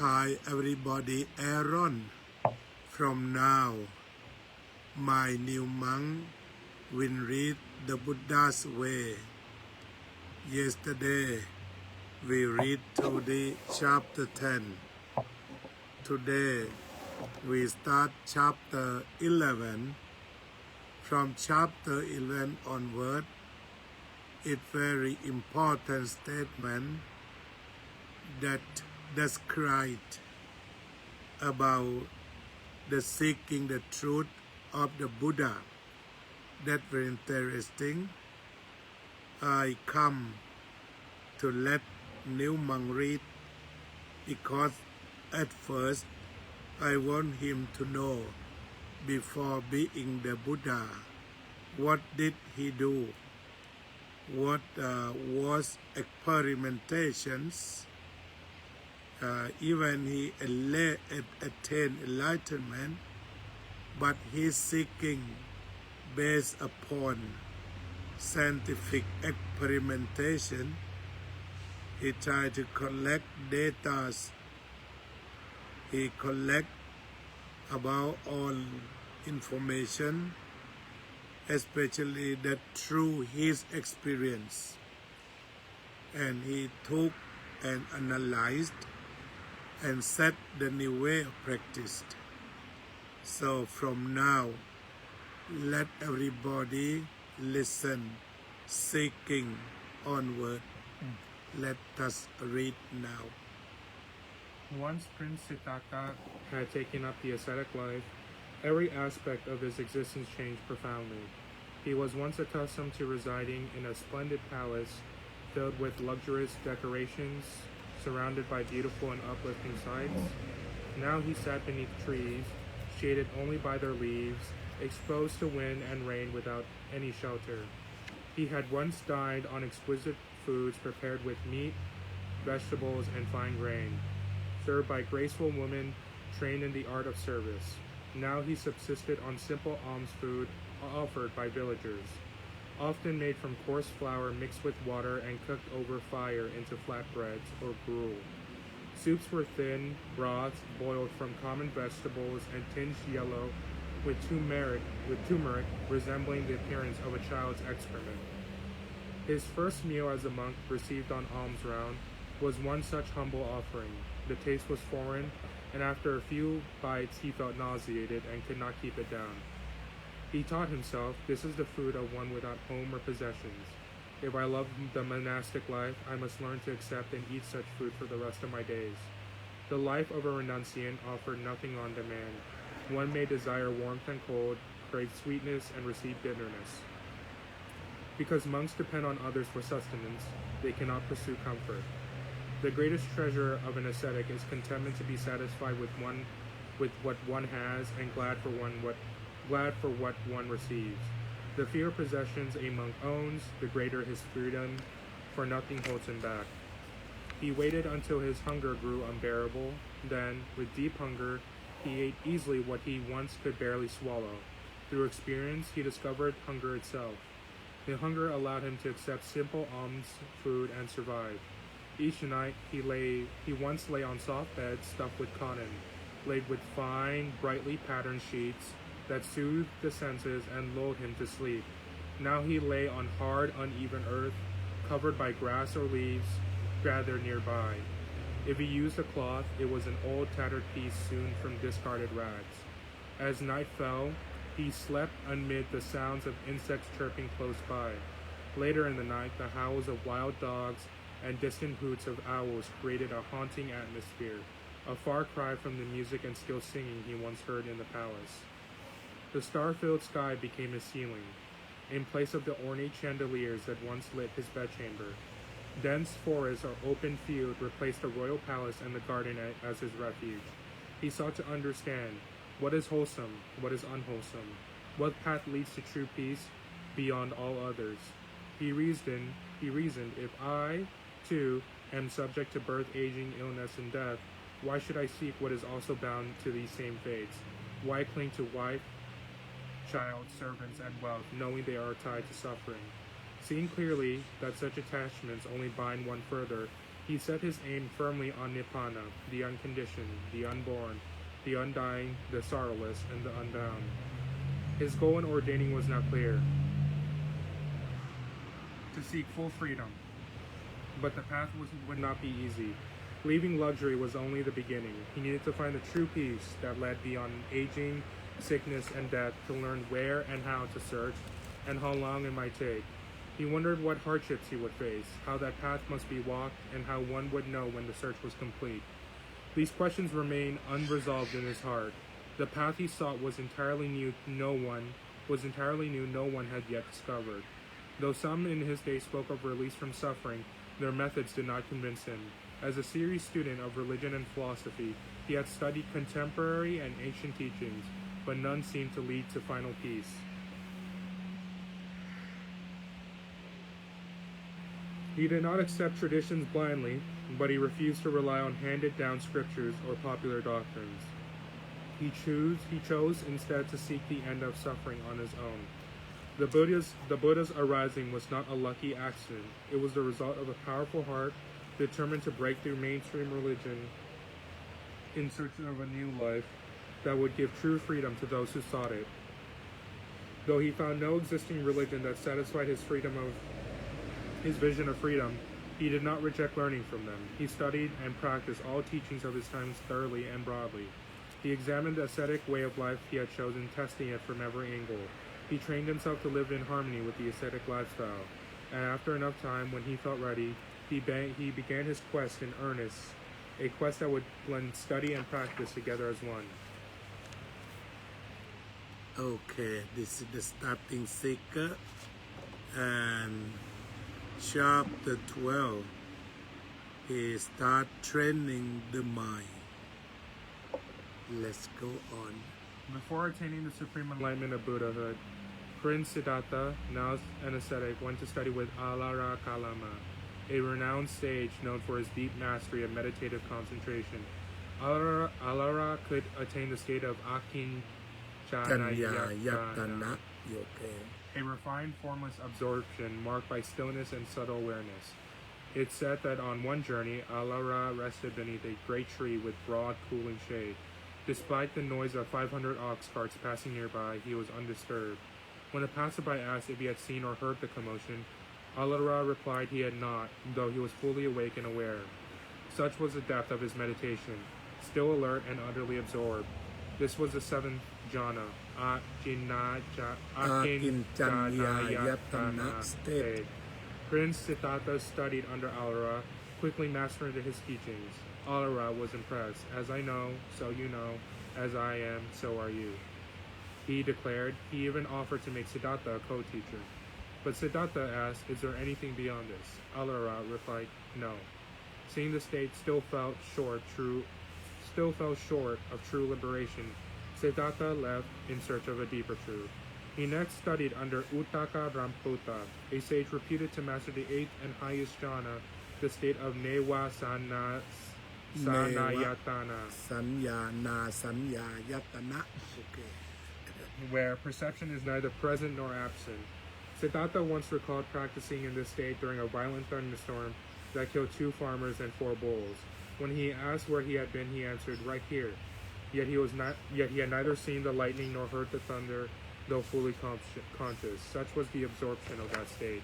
Hi everybody, Aaron. From now, my new monk will read the Buddha's way. Yesterday, we read to the chapter 10. Today, we start chapter 11. From chapter 11 onward, it's very important statement that described about the seeking the truth of the Buddha. That's very interesting. I come to let new monk read because at first I want him to know before being the Buddha, what did he do? What was experimentations? Even he attained enlightenment, but he's seeking based upon scientific experimentation. He tried to collect data. He collect about all information, especially that through his experience, and he took and analyzed and set the new way of practice. So from now, let everybody listen, seeking onward. Let us read now. Once Prince Siddhartha had taken up the ascetic life, every aspect of his existence changed profoundly. He was once accustomed to residing in a splendid palace filled with luxurious decorations, surrounded by beautiful and uplifting sights. Now he sat beneath trees, shaded only by their leaves, exposed to wind and rain without any shelter. He had once dined on exquisite foods prepared with meat, vegetables, and fine grain, served by graceful women trained in the art of service. Now he subsisted on simple alms food offered by villagers, often made from coarse flour mixed with water and cooked over fire into flatbreads or gruel. Soups were thin, broths boiled from common vegetables and tinged yellow with turmeric resembling the appearance of a child's excrement. His first meal as a monk received on alms round was one such humble offering. The taste was foreign, and after a few bites he felt nauseated and could not keep it down. He taught himself, this is the food of one without home or possessions. If I love the monastic life, I must learn to accept and eat such food for the rest of my days. The life of a renunciant offered nothing on demand. One may desire warmth and cold, crave sweetness, and receive bitterness. Because monks depend on others for sustenance, they cannot pursue comfort. The greatest treasure of an ascetic is contentment to be satisfied with what one has and glad for what one receives. The fewer possessions a monk owns, the greater his freedom, for nothing holds him back. He waited until his hunger grew unbearable. Then, with deep hunger, he ate easily what he once could barely swallow. Through experience, he discovered hunger itself. The hunger allowed him to accept simple alms food and survive. Each night, he once lay on soft beds stuffed with cotton, laid with fine, brightly patterned sheets that soothed the senses and lulled him to sleep. Now he lay on hard, uneven earth, covered by grass or leaves gathered nearby. If he used a cloth, it was an old tattered piece sewn from discarded rags. As night fell, he slept amid the sounds of insects chirping close by. Later in the night, the howls of wild dogs and distant hoots of owls created a haunting atmosphere, a far cry from the music and skilled singing he once heard in the palace. The star-filled sky became his ceiling, in place of the ornate chandeliers that once lit his bedchamber. Dense forests or open field replaced the royal palace and the garden as his refuge. He sought to understand what is wholesome, what is unwholesome, what path leads to true peace beyond all others. He reasoned, if I, too, am subject to birth, aging, illness, and death, why should I seek what is also bound to these same fates? Why cling to wife, child, servants, and wealth, knowing they are tied to suffering? Seeing clearly that such attachments only bind one further, he set his aim firmly on Nibbana, the unconditioned, the unborn, the undying, the sorrowless, and the unbound. His goal in ordaining was now clear: to seek full freedom. But the path would not be easy. Leaving luxury was only the beginning. He needed to find the true peace that led beyond aging, sickness, and death, to learn where and how to search, and how long it might take. He wondered what hardships he would face, how that path must be walked, and how one would know when the search was complete. These questions remained unresolved in his heart. The path he sought was entirely new, no one had yet discovered. Though some in his day spoke of release from suffering, their methods did not convince him. As a serious student of religion and philosophy, he had studied contemporary and ancient teachings, but none seemed to lead to final peace. He did not accept traditions blindly, but he refused to rely on handed-down scriptures or popular doctrines. He chose instead to seek the end of suffering on his own. The Buddha's arising was not a lucky accident. It was the result of a powerful heart determined to break through mainstream religion in search of a new life that would give true freedom to those who sought it. Though he found no existing religion that satisfied his vision of freedom, he did not reject learning from them. He studied and practiced all teachings of his times thoroughly and broadly. He examined the ascetic way of life he had chosen, testing it from every angle. He trained himself to live in harmony with the ascetic lifestyle, and after enough time, when he felt ready, he began his quest in earnest, a quest that would blend study and practice together as one. Okay, this is the starting seeker, and chapter 12, he start training the mind. Let's go on. Before attaining the supreme enlightenment of Buddhahood, Prince Siddhartha, now an ascetic, went to study with Alara Kalama, a renowned sage known for his deep mastery of meditative concentration. Alara could attain the state of Khongchinda, a refined, formless absorption marked by stillness and subtle awareness. It's said that on one journey, Alara rested beneath a great tree with broad, cooling shade. Despite the noise of 500 ox carts passing nearby, he was undisturbed. When a passerby asked if he had seen or heard the commotion, Alara replied he had not, though he was fully awake and aware. Such was the depth of his meditation, still alert and utterly absorbed. This was the seventh jhana, Akinjanyayatana state. Prince Siddhartha studied under Alara, quickly mastering his teachings. Alara was impressed. As I know, so you know. As I am, so are you. He declared. He even offered to make Siddhartha a co-teacher. But Siddhartha asked, is there anything beyond this? Alara replied, no. Seeing the state still fell short of true liberation, Siddhartha left in search of a deeper truth. He next studied under Uttaka Ramputa, a sage reputed to master the eighth and highest jhana, the state of Newa Sanayatana, where perception is neither present nor absent. Siddhartha once recalled practicing in this state during a violent thunderstorm that killed 2 farmers and 4 bulls. When he asked where he had been, he answered, right here. Yet he had neither seen the lightning nor heard the thunder, though fully conscious. Such was the absorption of that state.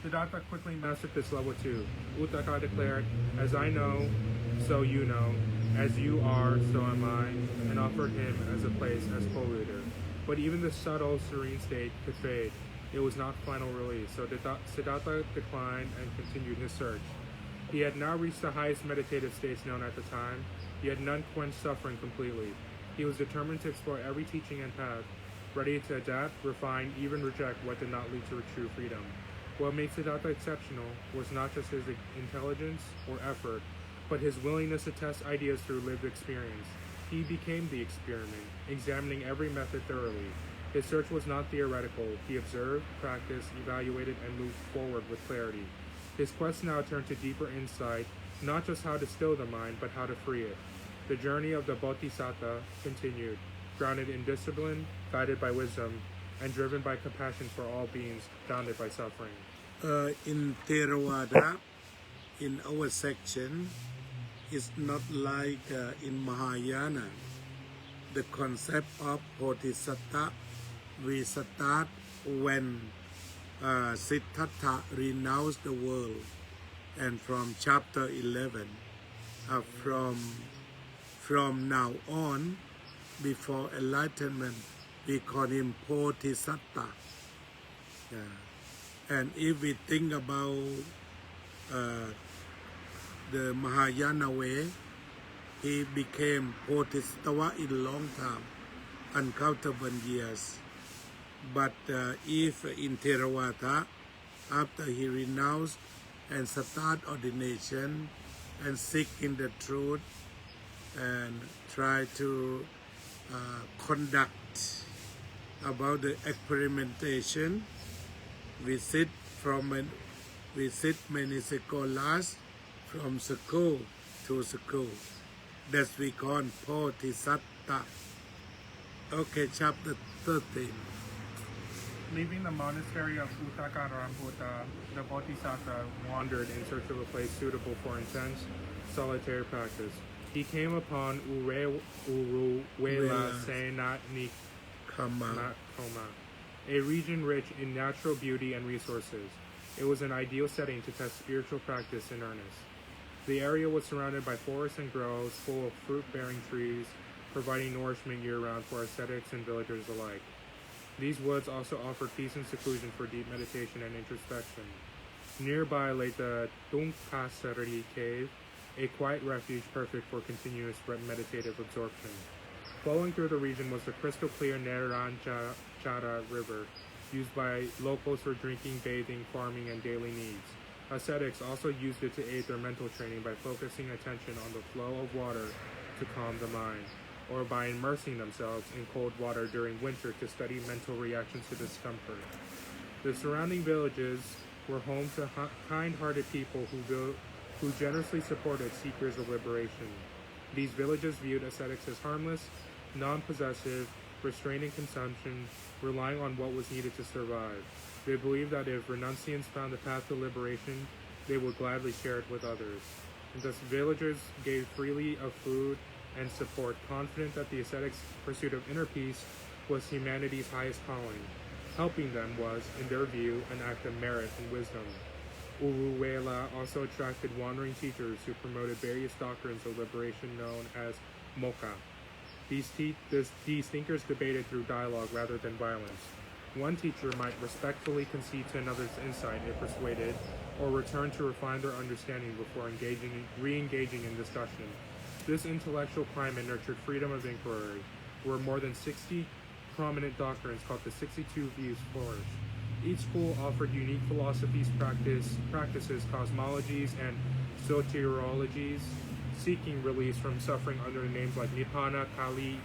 Siddhartha quickly mastered this level too. Uttaka declared, as I know, so you know. As you are, so am I, and offered him as a place as co-leader. But even the subtle, serene state could fade. It was not final release, so Siddhartha declined and continued his search. He had now reached the highest meditative states known at the time, yet none quenched suffering completely. He was determined to explore every teaching and path, ready to adapt, refine, even reject what did not lead to true freedom. What made Siddhartha exceptional was not just his intelligence or effort, but his willingness to test ideas through lived experience. He became the experiment, examining every method thoroughly. His search was not theoretical. He observed, practiced, evaluated, and moved forward with clarity. His quest now turned to deeper insight, not just how to still the mind, but how to free it. The journey of the Bodhisatta continued. Grounded in discipline, guided by wisdom, and driven by compassion for all beings bounded by suffering. In Theravada, in our section, it's not like in Mahayana. The concept of Bodhisatta, we start when Siddhartha renounced the world, and from chapter 11, from now on, before enlightenment, we call him Bodhisatta. Yeah. And if we think about the Mahayana way, he became Bodhisattva in a long time, uncountable years. But if in Theravada, after he renounced and start ordination and seeking the truth and try to conduct about the experimentation, visit many scholars from school to school. That's we call Bodhisatta. Okay, chapter 13. Leaving the monastery of Uttakarambuddha, the Bodhisatta wandered in search of a place suitable for intense solitary practice. He came upon Uruwela Senat Nikoma, a region rich in natural beauty and resources. It was an ideal setting to test spiritual practice in earnest. The area was surrounded by forests and groves full of fruit-bearing trees, providing nourishment year-round for ascetics and villagers alike. These woods also offered peace and seclusion for deep meditation and introspection. Nearby lay the Dhammasarano cave, a quiet refuge perfect for continuous meditative absorption. Flowing through the region was the crystal-clear Naranjara River, used by locals for drinking, bathing, farming, and daily needs. Ascetics also used it to aid their mental training by focusing attention on the flow of water to calm the mind, or by immersing themselves in cold water during winter to study mental reactions to discomfort. The surrounding villages were home to kind-hearted people who generously supported seekers of liberation. These villages viewed ascetics as harmless, non-possessive, restraining consumption, relying on what was needed to survive. They believed that if renunciants found the path to liberation, they would gladly share it with others. And thus villagers gave freely of food and support, confident that the ascetic's pursuit of inner peace was humanity's highest calling. Helping them was, in their view, an act of merit and wisdom. Uruwela also attracted wandering teachers who promoted various doctrines of liberation known as moksha. These thinkers debated through dialogue rather than violence. One teacher might respectfully concede to another's insight if persuaded, or return to refine their understanding before re-engaging in discussion. This intellectual climate nurtured freedom of inquiry, where more than 60 prominent doctrines called the 62 views flourished. Each school offered unique philosophies, practices, cosmologies, and soteriologies, seeking release from suffering under names like Nibbana, Kali,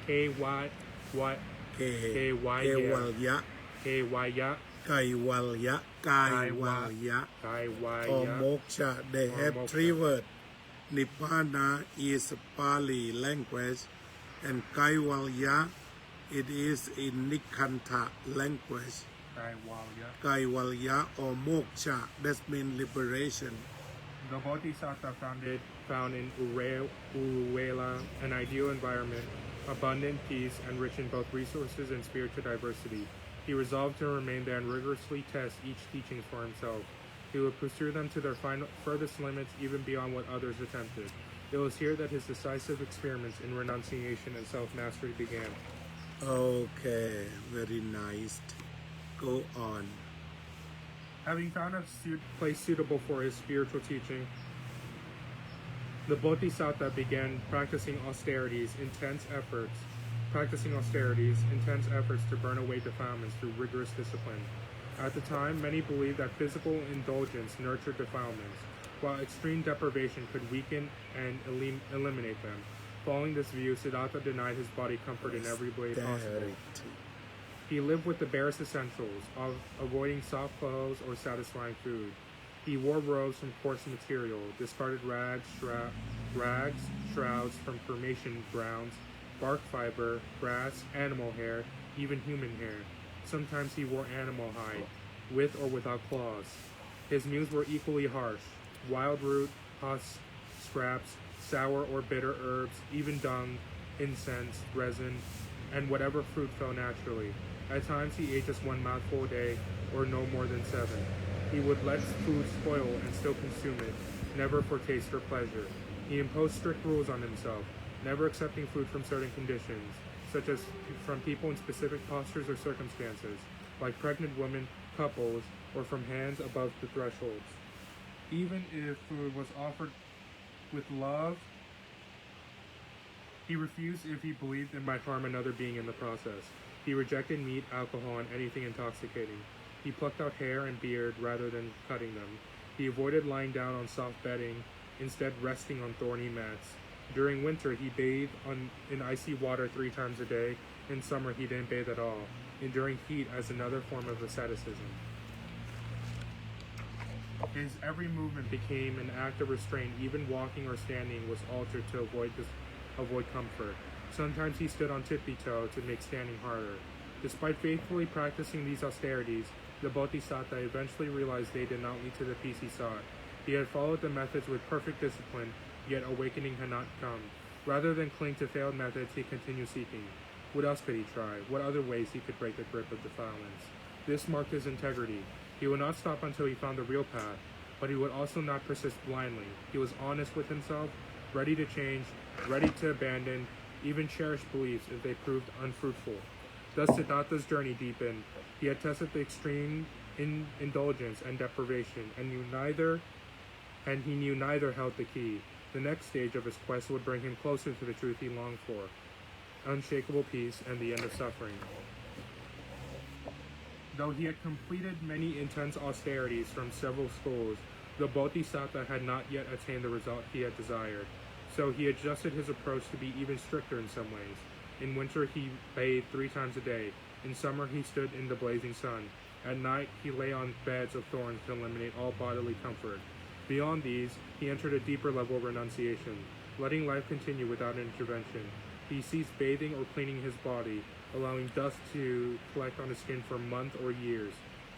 Kaivalya, or moksha. They have three words. Nibbana is Pali language, and Kaivalya, it is in Nikanta language. Kaivalya or moksha, that means liberation. The Bodhisatta found in Uruwela an ideal environment, abundant peace, and rich in both resources and spiritual diversity. He resolved to remain there and rigorously test each teaching for himself. He would pursue them to their furthest limits, even beyond what others attempted. It was here that his decisive experiments in renunciation and self-mastery began. Okay, very nice. Go on. Having found a place suitable for his spiritual teaching, the Bodhisatta began practicing austerities, intense efforts to burn away defilements through rigorous discipline. At the time, many believed that physical indulgence nurtured defilements, while extreme deprivation could weaken and eliminate them. Following this view, Siddhartha denied his body comfort in every way possible. He lived with the barest essentials, of avoiding soft clothes or satisfying food. He wore robes from coarse material, discarded rags, shrouds from cremation grounds, bark fiber, grass, animal hair, even human hair. Sometimes he wore animal hide, with or without claws. His meals were equally harsh: wild root, husks, scraps, sour or bitter herbs, even dung, incense, resin, and whatever fruit fell naturally. At times he ate just one mouthful a day, or no more than 7. He would let food spoil and still consume it, never for taste or pleasure. He imposed strict rules on himself, never accepting food from certain conditions, such as from people in specific postures or circumstances, like pregnant women, couples, or from hands above the thresholds. Even if food was offered with love, he refused if he believed it might harm another being in the process. He rejected meat, alcohol, and anything intoxicating. He plucked out hair and beard rather than cutting them. He avoided lying down on soft bedding, instead resting on thorny mats. During winter, he bathed in icy water 3 times a day. In summer, he didn't bathe at all, enduring heat as another form of asceticism. His every movement became an act of restraint. Even walking or standing was altered to avoid comfort. Sometimes he stood on tippy-toe to make standing harder. Despite faithfully practicing these austerities, the Bodhisatta eventually realized they did not lead to the peace he sought. He had followed the methods with perfect discipline, yet awakening had not come. Rather than cling to failed methods, he continued seeking. What else could he try? What other ways he could break the grip of defilements? This marked his integrity. He would not stop until he found the real path, but he would also not persist blindly. He was honest with himself, ready to change, ready to abandon, even cherish beliefs if they proved unfruitful. Thus Siddhartha's journey deepened. He had tested the extreme indulgence and deprivation, and he knew neither held the key. The next stage of his quest would bring him closer to the truth he longed for: unshakable peace and the end of suffering. Though he had completed many intense austerities from several schools, the Bodhisatta had not yet attained the result he had desired. So he adjusted his approach to be even stricter in some ways. In winter, he bathed 3 times a day. In summer, he stood in the blazing sun. At night, he lay on beds of thorns to eliminate all bodily comfort. Beyond these, he entered a deeper level of renunciation, letting life continue without intervention. He ceased bathing or cleaning his body, allowing dust to collect on his skin for months or years.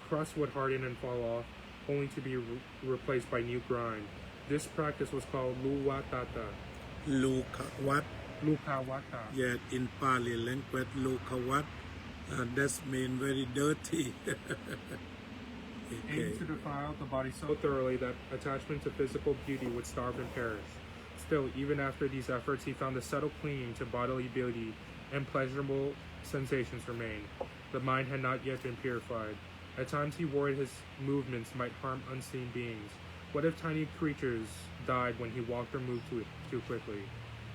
Crust would harden and fall off, only to be replaced by new grime. This practice was called luwatata. Lukawat. Lukawata. Yet in Pali language, Lukawat, that means very dirty. Aimed to defile the body so thoroughly that attachment to physical beauty would starve and perish. Still, even after these efforts, he found a subtle clinging to bodily beauty, and pleasurable sensations remained. The mind had not yet been purified. At times he worried his movements might harm unseen beings. What if tiny creatures died when he walked or moved too quickly?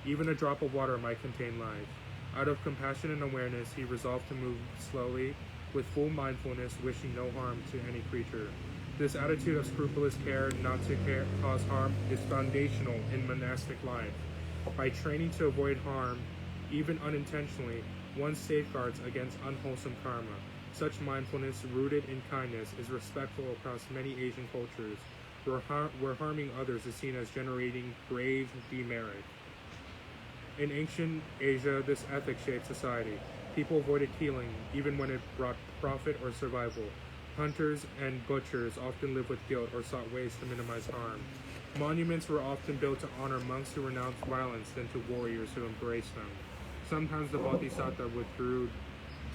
Even a drop of water might contain life. Out of compassion and awareness, he resolved to move slowly, with full mindfulness, wishing no harm to any creature. This attitude of scrupulous care not to cause harm is foundational in monastic life. By training to avoid harm, even unintentionally, one safeguards against unwholesome karma. Such mindfulness, rooted in kindness, is respectful across many Asian cultures, where harming others is seen as generating grave demerit. In ancient Asia, this ethic shaped society. People avoided killing, even when it brought profit or survival. Hunters and butchers often lived with guilt or sought ways to minimize harm. Monuments were often built to honor monks who renounced violence than to warriors who embraced them. Sometimes the Bodhisatta withdrew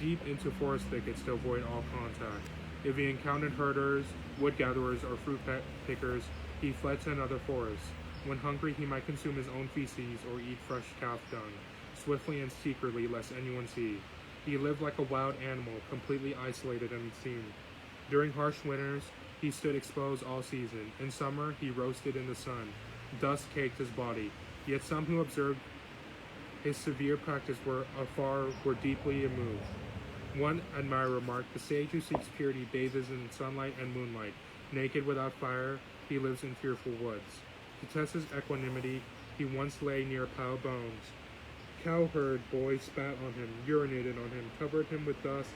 deep into forest thickets to avoid all contact. If he encountered herders, wood gatherers, or fruit pickers, he fled to another forest. When hungry, he might consume his own feces or eat fresh calf dung, swiftly and secretly, lest anyone see. He lived like a wild animal, completely isolated and unseen. During harsh winters, he stood exposed all season. In summer, he roasted in the sun. Dust caked his body. Yet some who observed his severe practice were deeply moved. One admirer remarked, "The sage who seeks purity bathes in sunlight and moonlight. Naked without fire, he lives in fearful woods." To test his equanimity, he once lay near a pile of bones. Cowherd boys spat on him, urinated on him, covered him with dust,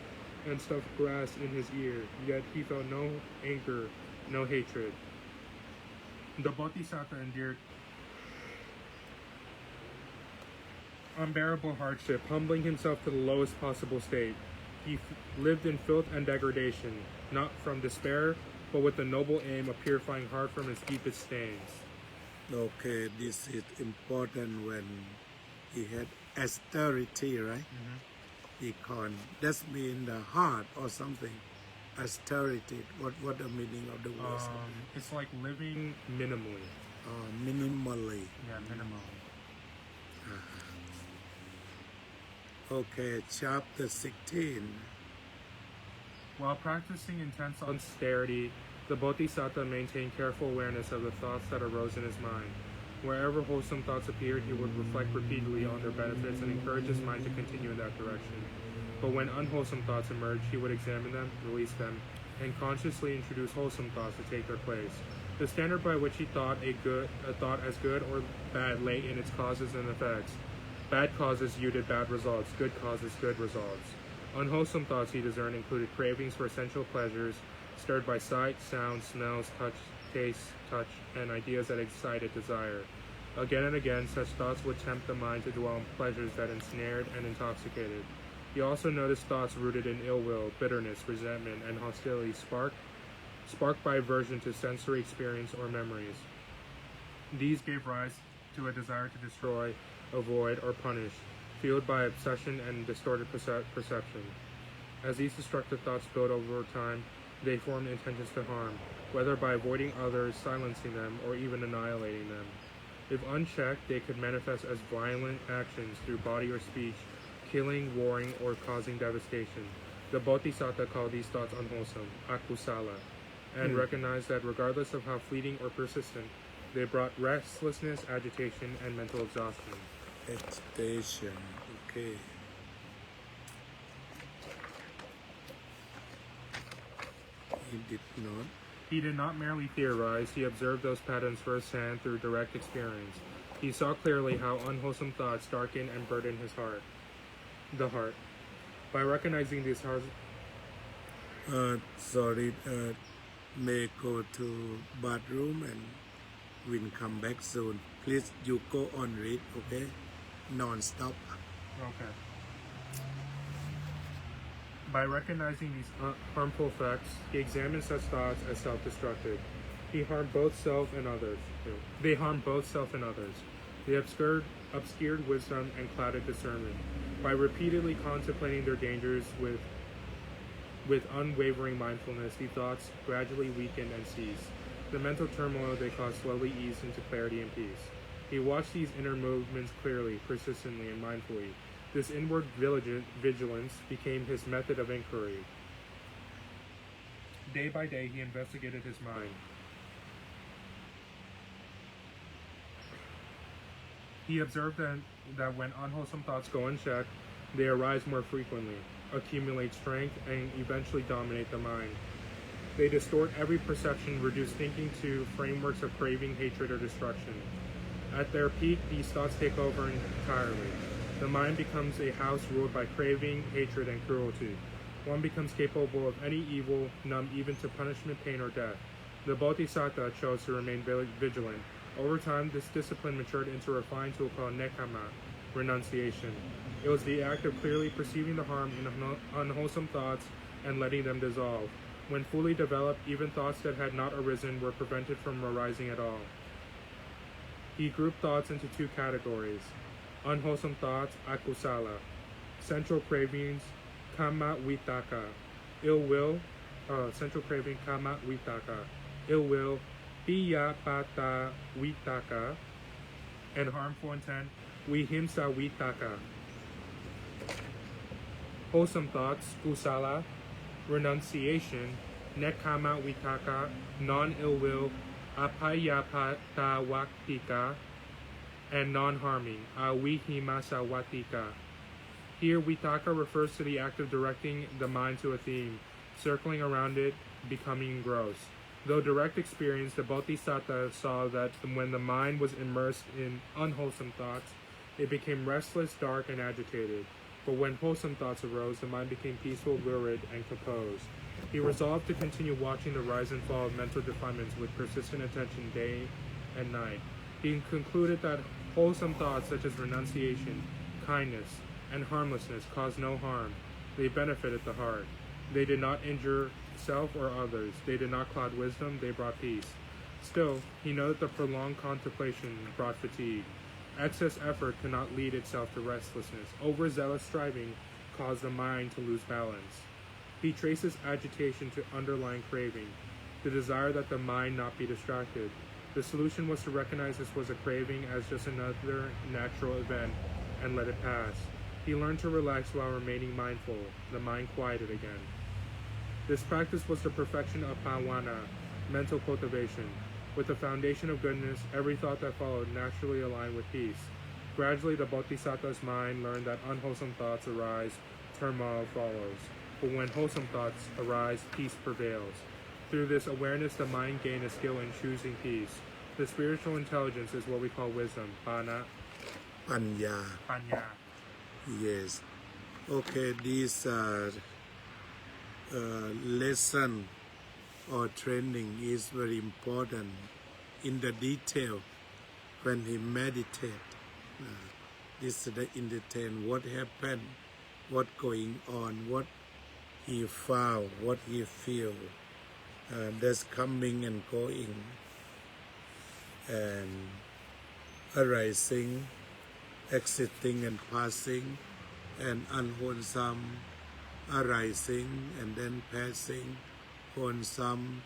and stuffed grass in his ear, yet he felt no anger, no hatred. The Bodhisatta endured unbearable hardship, humbling himself to the lowest possible state. He lived in filth and degradation, not from despair, but with the noble aim of purifying heart from its deepest stains. Okay, this is important when he had austerity, right? He called, that means the heart or something. Austerity, what the meaning of the word? It's like living minimally. Minimally. Yeah, minimally. Okay, chapter 16. While practicing intense austerity, the Bodhisatta maintained careful awareness of the thoughts that arose in his mind. Wherever wholesome thoughts appeared, he would reflect repeatedly on their benefits and encourage his mind to continue in that direction. But when unwholesome thoughts emerged, he would examine them, release them, and consciously introduce wholesome thoughts to take their place. The standard by which he thought a thought as good or bad lay in its causes and effects. Bad causes yielded bad results, good causes good results. Unwholesome thoughts, he discerned, included cravings for sensual pleasures, stirred by sight, sound, smells, touch, taste, touch, and ideas that excited desire. Again and again, such thoughts would tempt the mind to dwell on pleasures that ensnared and intoxicated. He also noticed thoughts rooted in ill will, bitterness, resentment, and hostility sparked by aversion to sensory experience or memories. These gave rise to a desire to destroy, avoid, or punish, fueled by obsession and distorted perception. As these destructive thoughts build over time, they form intentions to harm, whether by avoiding others, silencing them, or even annihilating them. If unchecked, they could manifest as violent actions through body or speech, killing, warring, or causing devastation. The Bodhisatta called these thoughts unwholesome, akusala, and recognized that regardless of how fleeting or persistent, they brought restlessness, agitation, and mental exhaustion. Agitation, okay. He did not merely theorize, he observed those patterns firsthand through direct experience. He saw clearly how unwholesome thoughts darken and burden the heart. By recognizing these hearts... may go to bathroom and we'll come back soon. Please, you go on read, okay? Non-stop. Okay. By recognizing these harmful effects, he examined such thoughts as self-destructive. He harmed both self and others. They harmed both self and others. They obscured wisdom and clouded discernment. By repeatedly contemplating their dangers with unwavering mindfulness, these thoughts gradually weakened and ceased. The mental turmoil they caused slowly eased into clarity and peace. He watched these inner movements clearly, persistently, and mindfully. This inward vigilance became his method of inquiry. Day by day, he investigated his mind. He observed that when unwholesome thoughts go unchecked, they arise more frequently, accumulate strength, and eventually dominate the mind. They distort every perception, reduce thinking to frameworks of craving, hatred, or destruction. At their peak, these thoughts take over entirely. The mind becomes a house ruled by craving, hatred, and cruelty. One becomes capable of any evil, numb even to punishment, pain, or death. The Bodhisatta chose to remain vigilant. Over time, this discipline matured into a refined tool called nekama, renunciation. It was the act of clearly perceiving the harm in unwholesome thoughts and letting them dissolve. When fully developed, even thoughts that had not arisen were prevented from arising at all. He grouped thoughts into two categories: unwholesome thoughts, akusala; central cravings, kama vitaka; ill will, central craving, kama vitaka; ill will, piyapata vitaka; and harmful intent, vihimsa vitaka. Wholesome thoughts, kusala; renunciation, nekama vitaka; non-ill will, apayapatawatika; and non-harming, avihimasawatika. Here, vitaka refers to the act of directing the mind to a theme, circling around it, becoming engrossed. Though direct experience, the Bodhisatta saw that when the mind was immersed in unwholesome thoughts, it became restless, dark, and agitated. But when wholesome thoughts arose, the mind became peaceful, lurid, and composed. He resolved to continue watching the rise and fall of mental defilements with persistent attention day and night. He concluded that wholesome thoughts such as renunciation, kindness, and harmlessness cause no harm. They benefited the heart. They did not injure self or others. They did not cloud wisdom. They brought peace. Still, he noted that prolonged contemplation brought fatigue. Excess effort could not lead itself to restlessness. Overzealous striving caused the mind to lose balance. He traces agitation to underlying craving, the desire that the mind not be distracted. The solution was to recognize this was a craving as just another natural event and let it pass. He learned to relax while remaining mindful. The mind quieted again. This practice was the perfection of Pomona, mental cultivation. With the foundation of goodness, every thought that followed naturally aligned with peace. Gradually, the Bodhisatta's mind learned that unwholesome thoughts arise, turmoil follows. But when wholesome thoughts arise, peace prevails. Through this awareness, the mind gained a skill in choosing peace. The spiritual intelligence is what we call wisdom, Panya. Yes. Okay, these lesson or training is very important in the detail when he meditate. This is the in detail what happened, what going on, what he found, what he feel. That's coming and going and arising, exiting and passing, and unwholesome arising and then passing, wholesome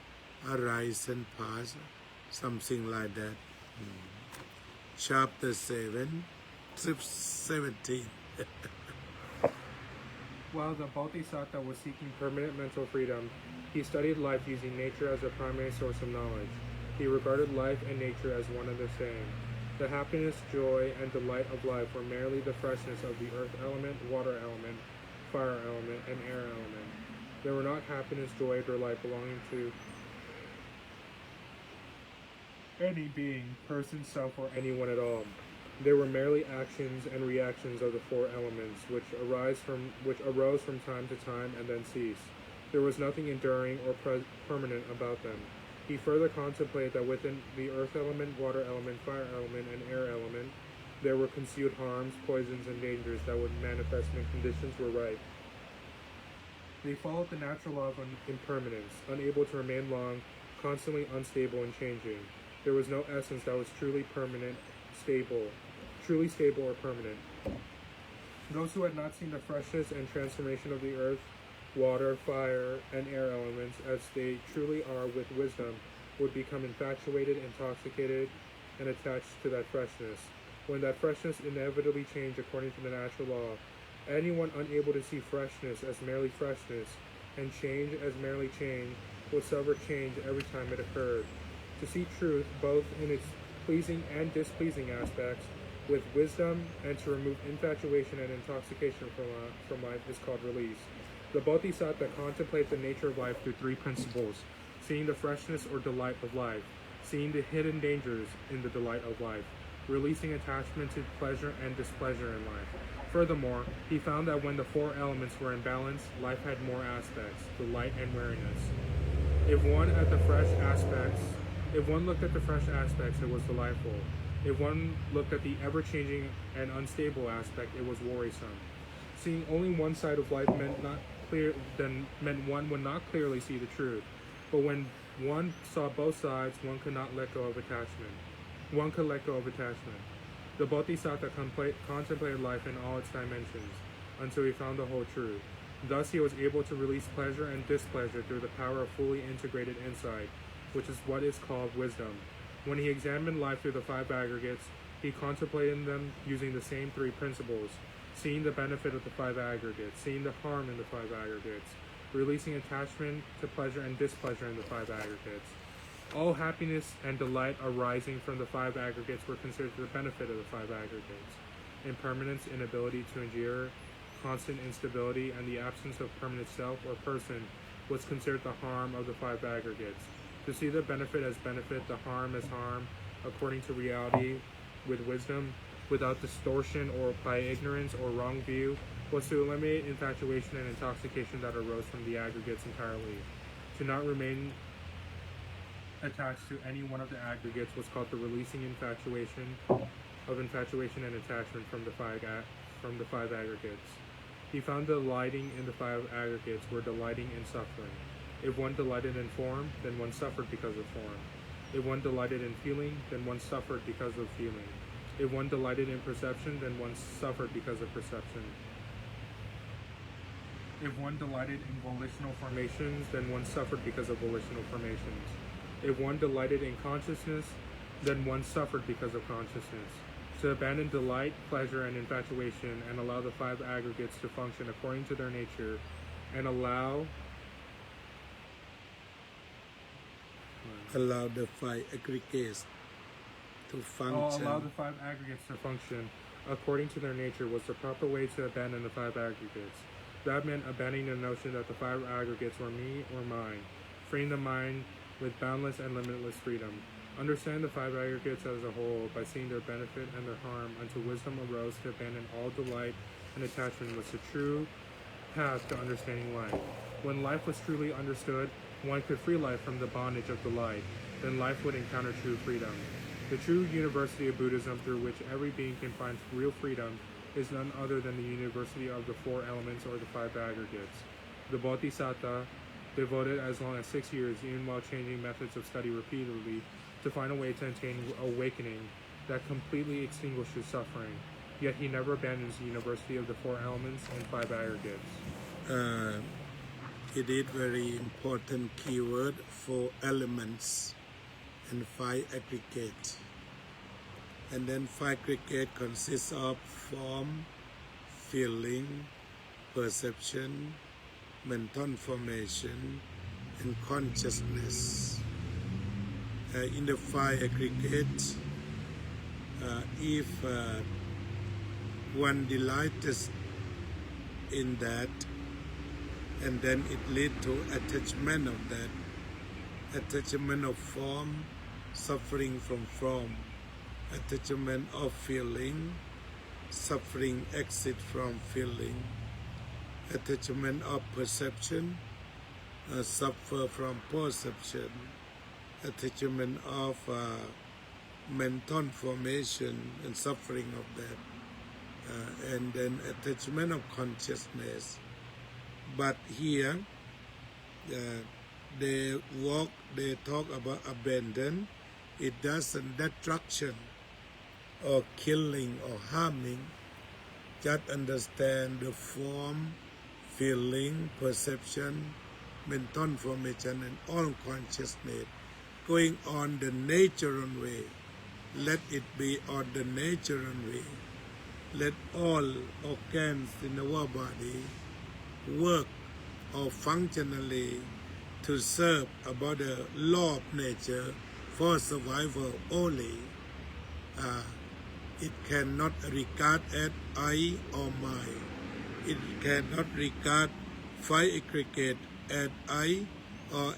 arise and pass, something like that. Chapter 7, 17. While the Bodhisatta was seeking permanent mental freedom, he studied life using nature as a primary source of knowledge. He regarded life and nature as one and the same. The happiness, joy, and delight of life were merely the freshness of the earth element, water element, fire element, and air element. There were not happiness, joy, or delight belonging to any being, person, self, or anyone at all. They were merely actions and reactions of the four elements, which arose from time to time and then cease. There was nothing enduring or permanent about them. He further contemplated that within the earth element, water element, fire element, and air element, there were concealed harms, poisons, and dangers that would manifest when conditions were right. They followed the natural law of impermanence, unable to remain long, constantly unstable and changing. There was no essence that was truly stable or permanent. Those who had not seen the freshness and transformation of the earth, water, fire, and air elements as they truly are with wisdom would become infatuated, intoxicated, and attached to that freshness. When that freshness inevitably changed according to the natural law, anyone unable to see freshness as merely freshness and change as merely change would suffer change every time it occurred. To see truth both in its pleasing and displeasing aspects with wisdom and to remove infatuation and intoxication from life is called release. The Bodhisatta contemplates the nature of life through three principles: seeing the freshness or delight of life, seeing the hidden dangers in the delight of life, releasing attachment to pleasure and displeasure in life. Furthermore, he found that when the four elements were in balance, life had more aspects, delight and weariness. If one looked at the fresh aspects, it was delightful. If one looked at the ever-changing and unstable aspect, it was worrisome. Seeing only one side of life meant one would not clearly see the truth. But when one saw both sides, one could let go of attachment. The Bodhisatta contemplated life in all its dimensions until he found the whole truth. Thus he was able to release pleasure and displeasure through the power of fully integrated insight, which is what is called wisdom. When he examined life through the five aggregates, he contemplated them using the same three principles: seeing the benefit of the five aggregates, seeing the harm in the five aggregates, releasing attachment to pleasure and displeasure in the five aggregates. All happiness and delight arising from the five aggregates were considered the benefit of the five aggregates. Impermanence, inability to endure, constant instability, and the absence of permanent self or person was considered the harm of the five aggregates. To see the benefit as benefit, the harm as harm, according to reality, with wisdom, without distortion or by ignorance or wrong view, was to eliminate infatuation and intoxication that arose from the aggregates entirely. To not remain attached to any one of the aggregates was called the releasing infatuation and attachment from the five aggregates. He found delighting in the five aggregates were delighting in suffering. If one delighted in form, then one suffered because of form. If one delighted in feeling, then one suffered because of feeling. If one delighted in perception, then one suffered because of perception. If one delighted in volitional formations, then one suffered because of volitional formations. If one delighted in consciousness, then one suffered because of consciousness. To abandon delight, pleasure, and infatuation, and allow the five aggregates to function according to their nature, and allow the five aggregates to function. Allow the five aggregates to function according to their nature was the proper way to abandon the five aggregates. That meant abandoning the notion that the five aggregates were me or mine, freeing the mind with boundless and limitless freedom. Understand the five aggregates as a whole by seeing their benefit and their harm until wisdom arose to abandon all delight and attachment was the true path to understanding life. When life was truly understood, one could free life from the bondage of delight. Then life would encounter true freedom. The true university of Buddhism through which every being can find real freedom is none other than the university of the four elements or the five aggregates. The Bodhisatta devoted as long as 6 years, even while changing methods of study repeatedly, to find a way to attain awakening that completely extinguishes suffering. Yet he never abandons the university of the four elements and five aggregates. It is very important keyword, four elements and five aggregates. And then five aggregate consists of form, feeling, perception, mental formation, and consciousness. In the five aggregates, if one delights in that, and then it leads to attachment of that, attachment of form, suffering from form, attachment of feeling, suffering exit from feeling, attachment of perception, suffer from perception, attachment of mental formation and suffering of that, and then attachment of consciousness. But here they talk about abandon. It doesn't destruction or killing or harming. Just understand the form, feeling, perception, mental formation, and all consciousness going on the natural way. Let it be on the natural way. Let all organs in our body work or functionally to serve about the law of nature for survival only. It cannot regard as I or mine. It cannot regard five aggregate as I or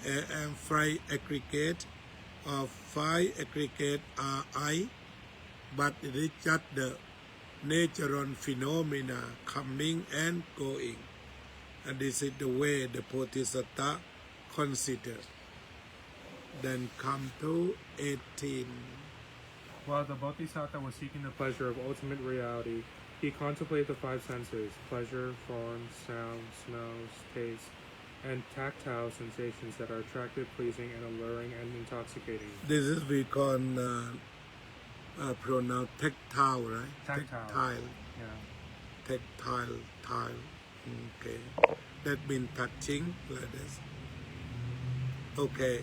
five aggregate or five aggregate are I, but it is just the natural phenomena coming and going. And this is the way the Bodhisatta consider. Then come to 18. While the Bodhisatta was seeking the pleasure of ultimate reality, he contemplated the five senses, pleasure, form, sound, smells, taste, and tactile sensations that are attractive, pleasing, and alluring and intoxicating. This is we call pronoun tactile, right? Tactile. Yeah. Tactile, tile. Okay. That means touching, like this. Okay.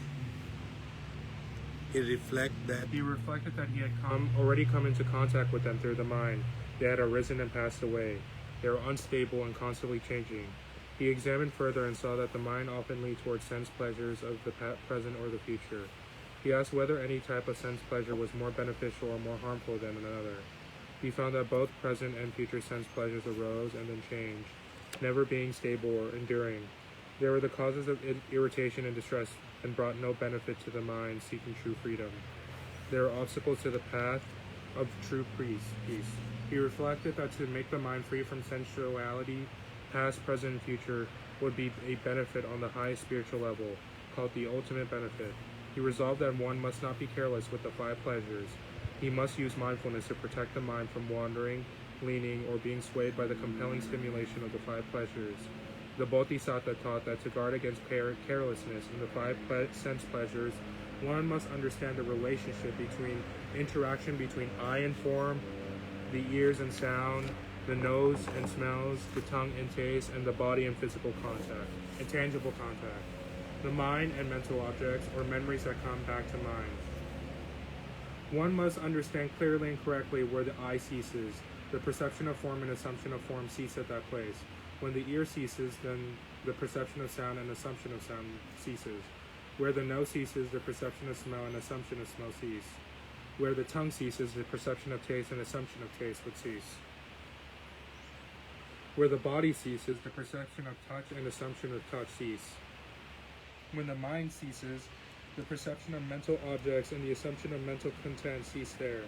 He reflected that he had already come into contact with them through the mind. They had arisen and passed away. They were unstable and constantly changing. He examined further and saw that the mind often leads towards sense pleasures of the present or the future. He asked whether any type of sense pleasure was more beneficial or more harmful than another. He found that both present and future sense pleasures arose and then changed, never being stable or enduring. They were the causes of irritation and distress and brought no benefit to the mind seeking true freedom. They were obstacles to the path of true peace. He reflected that to make the mind free from sensuality, past, present, and future, would be a benefit on the highest spiritual level, called the ultimate benefit. He resolved that one must not be careless with the five pleasures. He must use mindfulness to protect the mind from wandering leaning, or being swayed by the compelling stimulation of the five pleasures. The Bodhisatta taught that to guard against carelessness in the five sense pleasures, one must understand the relationship between interaction between eye and form, the ears and sound, the nose and smells, the tongue and taste, and the body and physical contact, intangible contact, the mind and mental objects or memories that come back to mind. One must understand clearly and correctly where the eye ceases. The perception of form and assumption of form cease at that place. When the ear ceases, then the perception of sound and assumption of sound ceases. Where the nose ceases, the perception of smell and assumption of smell cease. Where the tongue ceases, the perception of taste and assumption of taste would cease. Where the body ceases, the perception of touch and assumption of touch cease. When the mind ceases, the perception of mental objects and the assumption of mental content cease there.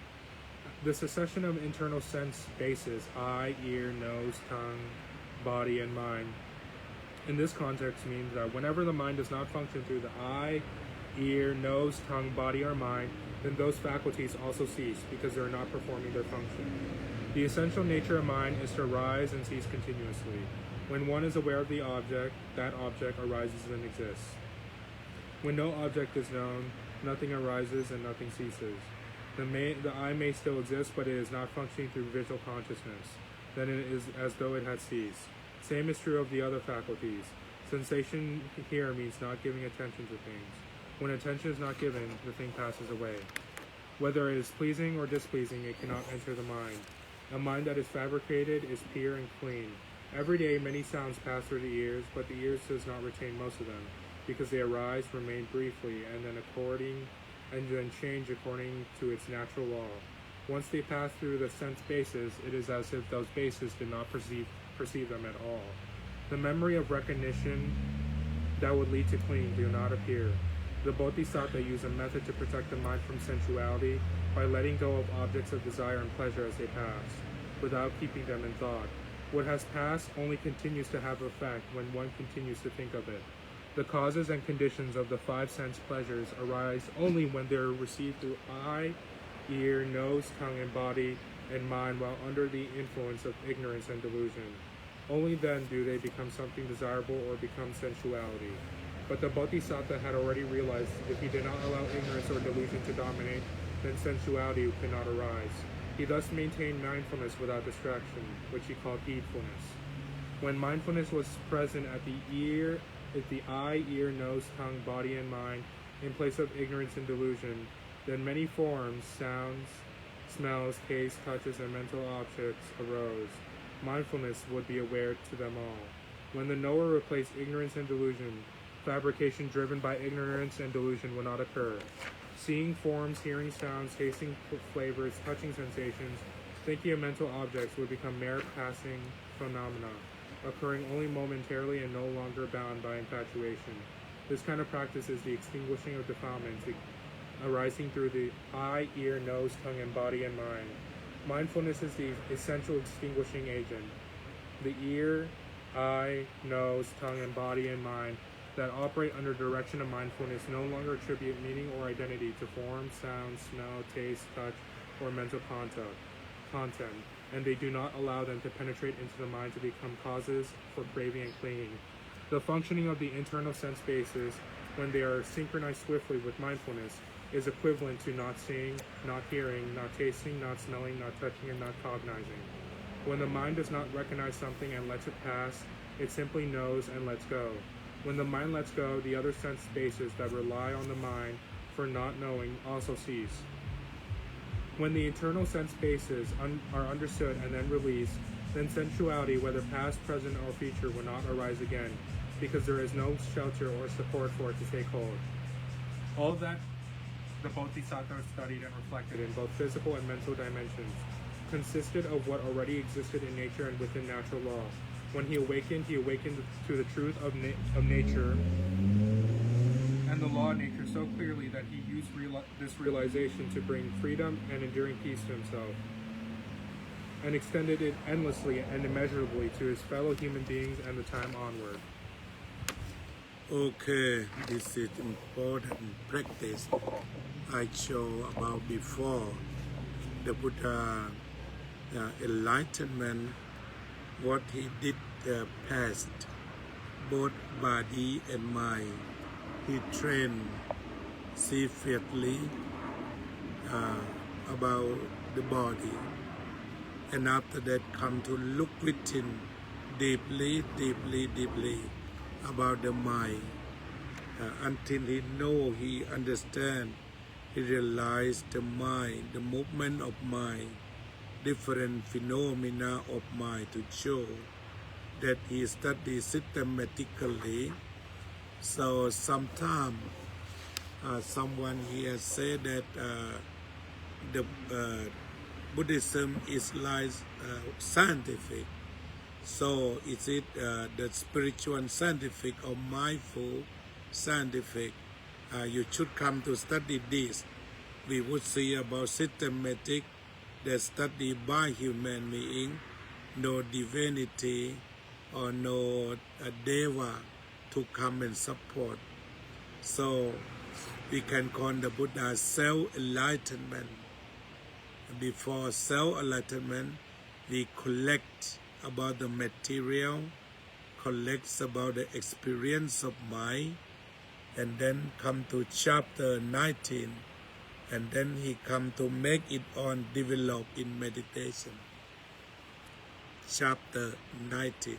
The succession of internal sense bases, eye, ear, nose, tongue, body, and mind, in this context means that whenever the mind does not function through the eye, ear, nose, tongue, body, or mind, then those faculties also cease because they are not performing their function. The essential nature of mind is to arise and cease continuously. When one is aware of the object, that object arises and exists. When no object is known, nothing arises and nothing ceases. The eye may still exist, but it is not functioning through visual consciousness. Then it is as though it had ceased. Same is true of the other faculties. Sensation here means not giving attention to things. When attention is not given, the thing passes away. Whether it is pleasing or displeasing, it cannot enter the mind. A mind that is fabricated is pure and clean. Every day many sounds pass through the ears, but the ears does not retain most of them, because they arise, remain briefly, and then change according to its natural law. Once they pass through the sense bases, it is as if those bases did not perceive them at all. The memory of recognition that would lead to clinging do not appear. The Bodhisatta used a method to protect the mind from sensuality by letting go of objects of desire and pleasure as they pass, without keeping them in thought. What has passed only continues to have effect when one continues to think of it. The causes and conditions of the five sense pleasures arise only when they are received through eye, ear, nose, tongue, and body, and mind while under the influence of ignorance and delusion. Only then do they become something desirable or become sensuality. But the Bodhisatta had already realized if he did not allow ignorance or delusion to dominate, then sensuality could not arise. He thus maintained mindfulness without distraction, which he called heedfulness. When mindfulness was present at the eye, ear, nose, tongue, body, and mind, in place of ignorance and delusion, then many forms, sounds, smells, tastes, touches, and mental objects arose. Mindfulness would be aware to them all. When the knower replaced ignorance and delusion, fabrication driven by ignorance and delusion will not occur. Seeing forms, hearing sounds, tasting flavors, touching sensations, thinking of mental objects would become mere passing phenomena, occurring only momentarily and no longer bound by infatuation. This kind of practice is the extinguishing of defilements arising through the eye, ear, nose, tongue, and body and mind. Mindfulness is the essential extinguishing agent. The ear, eye, nose, tongue, and body and mind that operate under direction of mindfulness no longer attribute meaning or identity to form, sound, smell, taste, touch, or mental content, and they do not allow them to penetrate into the mind to become causes for craving and clinging. The functioning of the internal sense bases, when they are synchronized swiftly with mindfulness, is equivalent to not seeing, not hearing, not tasting, not smelling, not touching, and not cognizing. When the mind does not recognize something and lets it pass, it simply knows and lets go. When the mind lets go, the other sense bases that rely on the mind for not knowing also cease. When the internal sense bases are understood and then released, then sensuality, whether past, present, or future, will not arise again, because there is no shelter or support for it to take hold. All that the Bodhisatta studied and reflected in both physical and mental dimensions consisted of what already existed in nature and within natural law. When he awakened to the truth of nature and the law of nature so clearly that he used this realization to bring freedom and enduring peace to himself, and extended it endlessly and immeasurably to his fellow human beings and the time onward. Okay, this is important practice I show about before. The Buddha enlightenment, what he did past, both body and mind. He trained severely about the body, and after that come to look within deeply about the mind, until he understand, he realized the mind, the movement of mind, different phenomena of mind, to show that he studied systematically. So sometimes someone here said that the Buddhism is like scientific. So is it the spiritual and scientific or mindful scientific? You should come to study this. We would see about systematic, that study by human being, no divinity or no deva to come and support. So we can call the Buddha self-enlightenment. Before self-enlightenment, we collect about the material, collects about the experience of mind, and then come to chapter 19, and then he come to make it on develop in meditation. Chapter 19.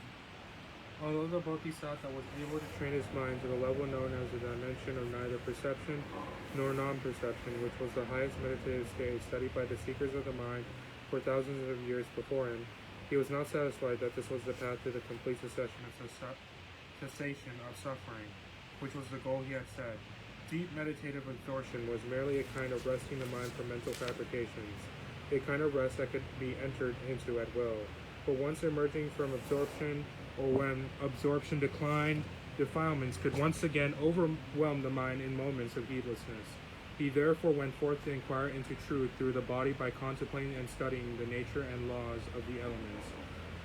Although the Bodhisatta was able to train his mind to the level known as the dimension of neither perception nor non-perception, which was the highest meditative state studied by the seekers of the mind for thousands of years before him, he was not satisfied that this was the path to the complete cessation of suffering, which was the goal he had set. Deep meditative absorption was merely a kind of resting the mind from mental fabrications, a kind of rest that could be entered into at will. But once emerging from absorption, or when absorption declined, defilements could once again overwhelm the mind in moments of heedlessness. He therefore went forth to inquire into truth through the body by contemplating and studying the nature and laws of the elements,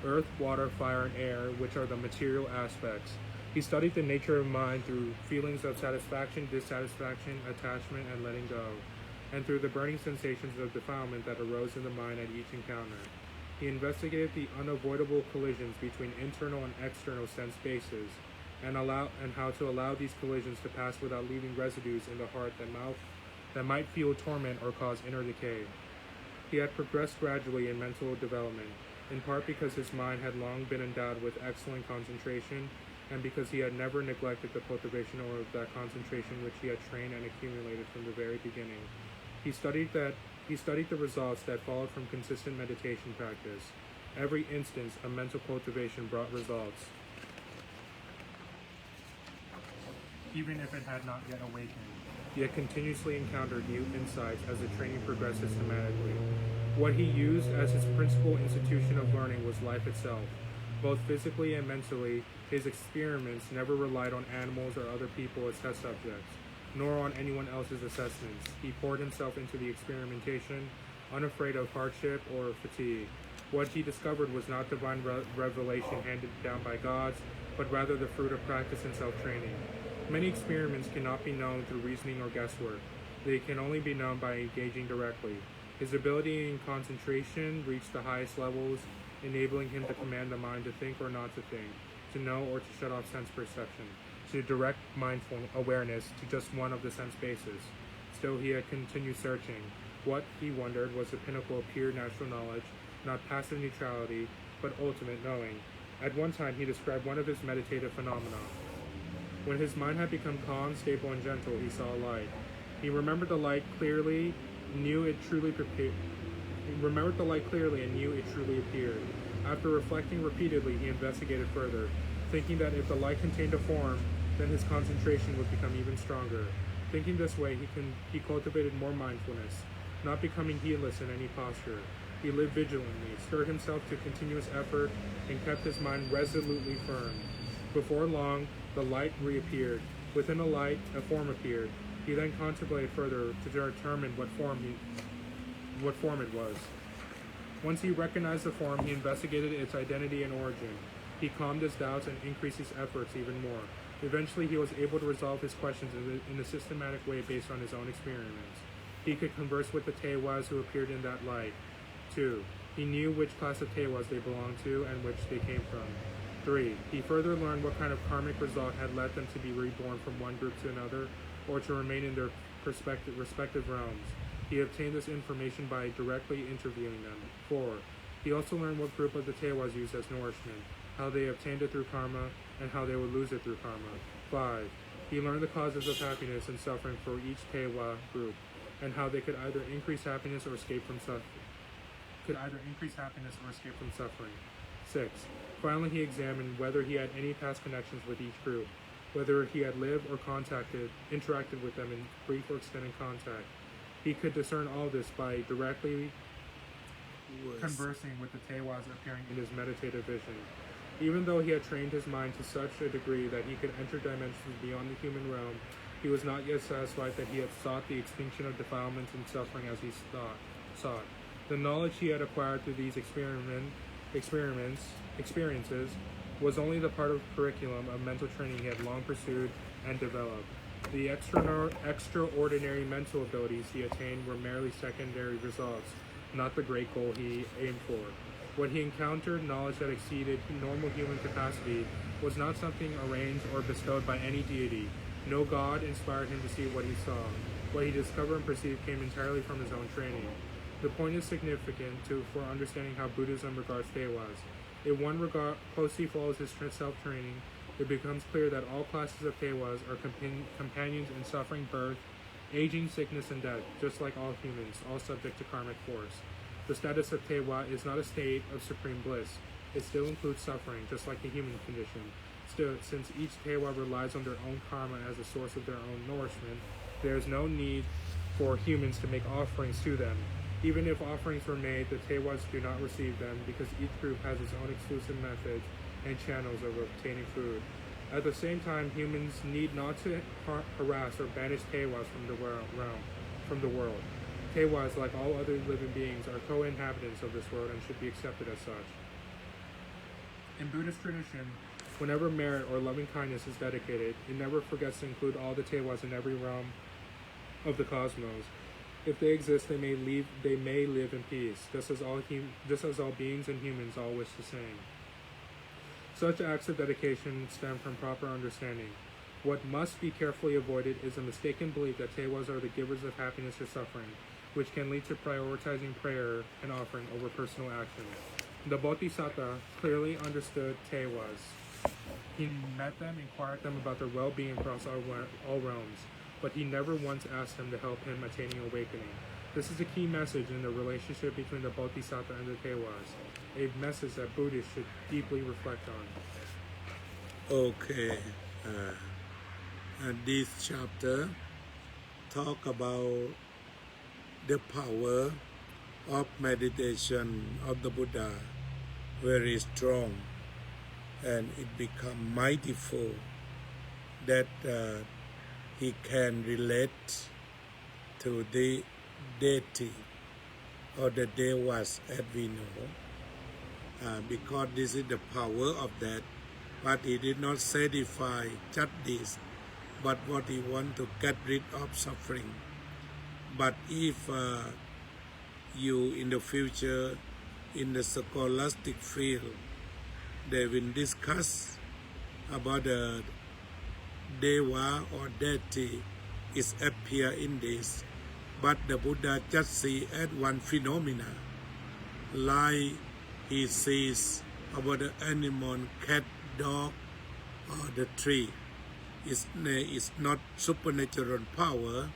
earth, water, fire, and air, which are the material aspects. He studied the nature of mind through feelings of satisfaction, dissatisfaction, attachment, and letting go, and through the burning sensations of defilement that arose in the mind at each encounter. He investigated the unavoidable collisions between internal and external sense bases, and how to allow these collisions to pass without leaving residues in the heart that might fuel torment or cause inner decay. He had progressed gradually in mental development, in part because his mind had long been endowed with excellent concentration, and because he had never neglected the cultivation of that concentration which he had trained and accumulated from the very beginning. He studied the results that followed from consistent meditation practice. Every instance of mental cultivation brought results, even if it had not yet awakened. He had continuously encountered new insights as the training progressed systematically. What he used as his principal institution of learning was life itself. Both physically and mentally, his experiments never relied on animals or other people as test subjects, nor on anyone else's assessments. He poured himself into the experimentation, unafraid of hardship or fatigue. What he discovered was not divine revelation handed down by gods, but rather the fruit of practice and self-training. Many experiments cannot be known through reasoning or guesswork. They can only be known by engaging directly. His ability in concentration reached the highest levels, enabling him to command the mind to think or not to think, to know or to shut off sense perception, to direct mindful awareness to just one of the sense bases. Still, he had continued searching. What, he wondered, was the pinnacle of pure natural knowledge, not passive neutrality, but ultimate knowing. At one time, he described one of his meditative phenomena. When his mind had become calm, stable, and gentle, he saw a light. He remembered the light clearly, knew it truly appeared. After reflecting repeatedly, he investigated further, thinking that if the light contained a form, then his concentration would become even stronger. Thinking this way, he cultivated more mindfulness, not becoming heedless in any posture. He lived vigilantly, stirred himself to continuous effort, and kept his mind resolutely firm. Before long, the light reappeared. Within the light, a form appeared. He then contemplated further to determine what form it was. Once he recognized the form, he investigated its identity and origin. He calmed his doubts and increased his efforts even more. Eventually, he was able to resolve his questions in a systematic way based on his own experiments. He could converse with the Tewas who appeared in that light. 2. He knew which class of Tewas they belonged to and which they came from. 3. He further learned what kind of karmic result had led them to be reborn from one group to another or to remain in their respective realms. He obtained this information by directly interviewing them. 4. He also learned what group of the Tewas used as nourishment, how they obtained it through karma, and how they would lose it through karma. 5. He learned the causes of happiness and suffering for each Tewa group, and how they could either increase happiness or escape from suffering. 6. Finally, he examined whether he had any past connections with each group, whether he had lived or interacted with them in brief or extended contact. He could discern all this by directly conversing with the Tewas appearing in his meditative vision. Even though he had trained his mind to such a degree that he could enter dimensions beyond the human realm, he was not yet satisfied that he had sought the extinction of defilements and suffering as he sought. The knowledge he had acquired through these experiences was only the part of the curriculum of mental training he had long pursued and developed. The extraordinary mental abilities he attained were merely secondary results, not the great goal he aimed for. When he encountered knowledge that exceeded normal human capacity was not something arranged or bestowed by any deity. No god inspired him to see what he saw. What he discovered and perceived came entirely from his own training. The point is significant for understanding how Buddhism regards Tewas. If one closely follows his self-training, it becomes clear that all classes of Tewas are companions in suffering, birth, aging, sickness, and death, just like all humans, all subject to karmic force. The status of Tewa is not a state of supreme bliss. It still includes suffering, just like the human condition. Still, since each Tewa relies on their own karma as a source of their own nourishment, there is no need for humans to make offerings to them. Even if offerings were made, the Tewas do not receive them because each group has its own exclusive methods and channels of obtaining food. At the same time, humans need not to harass or banish Tewas from the world. Tewas, like all other living beings, are co-inhabitants of this world and should be accepted as such. In Buddhist tradition, whenever merit or loving kindness is dedicated, it never forgets to include all the Tewas in every realm of the cosmos. If they exist, they may live in peace, just as all beings and humans all wish the same. Such acts of dedication stem from proper understanding. What must be carefully avoided is a mistaken belief that Tewas are the givers of happiness or suffering, which can lead to prioritizing prayer and offering over personal action. The Bodhisatta clearly understood Tewas. He met them, inquired them about their well-being across all realms, but he never once asked them to help him attaining awakening. This is a key message in the relationship between the Bodhisatta and the Tewas, a message that Buddhists should deeply reflect on. Okay, this chapter talk about the power of meditation of the Buddha, very strong, and it become mightyful that he can relate to the deity or the devas as we know, because this is the power of that. But he did not satisfy just this, but what he want to get rid of suffering. But if you in the future in the scholastic field, they will discuss about the Deva or deity is appear in this, but the Buddha just see as one phenomena, like he sees about the animal, cat, dog, or the tree. It's not supernatural power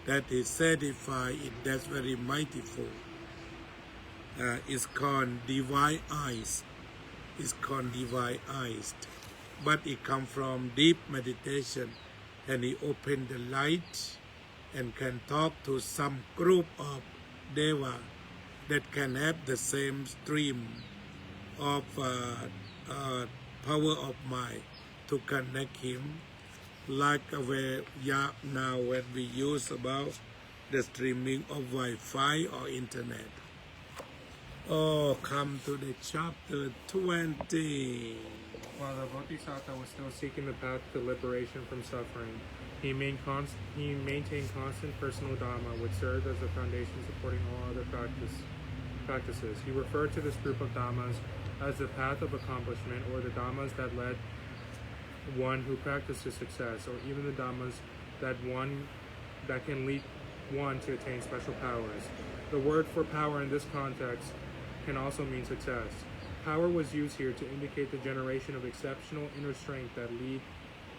that is certified in that's very mightyful. It's called divine eyes. It's called divine eyes. But it comes from deep meditation, and he opened the light and can talk to some group of Deva that can have the same stream of power of mind to connect him, like where now when we use about the streaming of Wi-Fi or internet. Oh, come to the chapter 20. While the Bodhisatta was still seeking the path to liberation from suffering, he maintained constant personal Dhamma, which served as a foundation supporting all other practices. He referred to this group of Dhammas as the path of accomplishment, or the Dhammas that led one who practiced to success, or even the Dhammas that can lead one to attain special powers. The word for power in this context can also mean success. Power was used here to indicate the generation of exceptional inner strength that lead